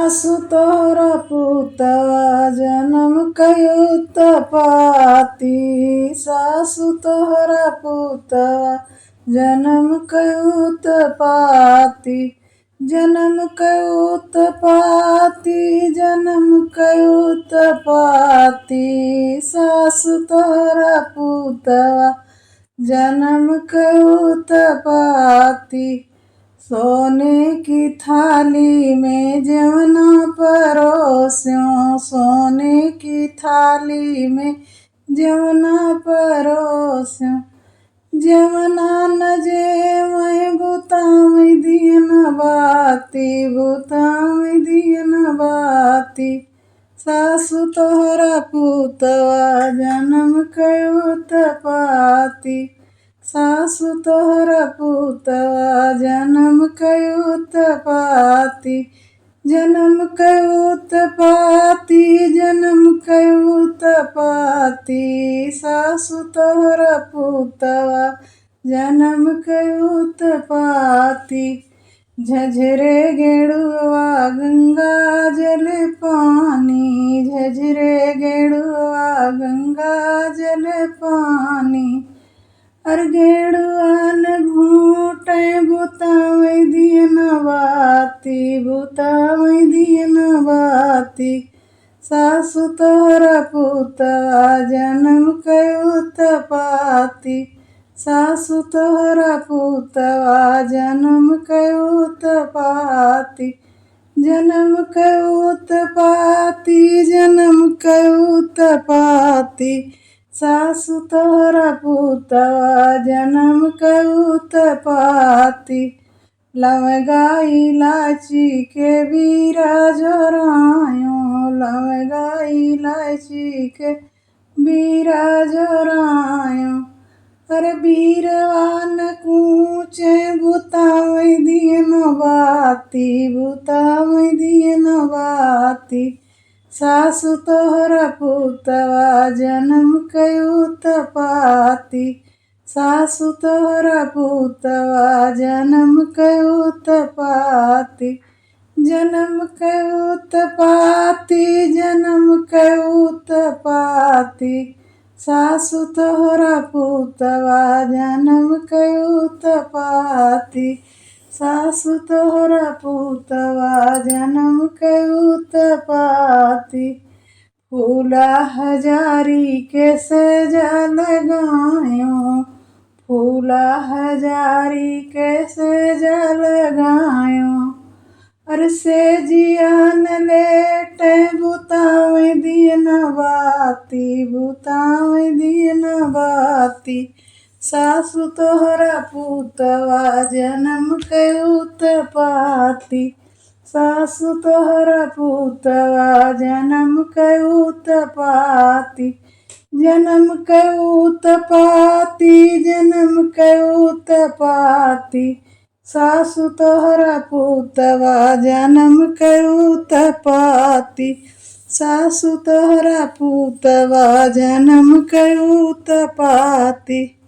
सासु तोहरा पुतवा जन्म कयुत पाती। सासु तोहरा पुतवा जन्म कयुत पाती। जन्म कयुत पाती जन्म कयुत पाती। सासु तोहरा पुतवा जन्म कयुत पाती। सोने की थाली में जवना परोस्यों। सोने की थाली में जवना परोस्यों। जवना न जेवै बुतावै दियन बाती। बुतावै दियन बाती। सासु तोहरा पुतवा जन्म कयुत पाती। सासु तोहरा पुतवा जन्म कयुत पाती। जन्म कयुत पाती जन्म कयुत पाती। सासु तोहरा पुतवा जन्म कयुत पाती। झझरे गेड़ुआ गंगा जल पानी। झझरे गेड़ुआ गंगा जल पानी। अर गेड़ुआ न घूटे बुतावै दियन बाती। बुतावै दियन बाती। सासु तोहरा पुतवा जन्म कयुत पाती। सासु तोहरा पुतवा जन्म कयुत पाती। जन्म कयुत पाती जन्म कयुत पाती। सासु तोहरा पुतवा जन्म कयुत पाती। लवंगा इलायची के बीरा जोरायो। लवंगा इलायची के बीरा जोरायो। अरे बीरवा न कूचे बुतावै दियन बाती। बुतावै दियन बाती। सासु तोहरा पुतवा जन्म कयुत पाती। सासु तोहरा पुतवा जन्म कयुत पाती। जन्म कयुत पाती जन्म कयुत पाती। सासु तोहरा पुतवा जन्म कयुत पाती। सासु तोहरा पुतवा जन्म कयुत पाती। फूला हजारी के सजल गायो। फूला हजारी के सजल गायो। अर से जियान लेटे बुतावै दियन बाती। बुतावै दियन बाती। सासु तोहरा पुतवा जन्म कयुत पाती। सासु तोहरा पुतवा जन्म कयुत पाती। जन्म कयुत पाती जन्म कयुत पाती। सासु तोहरा पुतवा जन्म कयुत पाती। सासु तोहरा पुतवा जन्म कयुत पाती।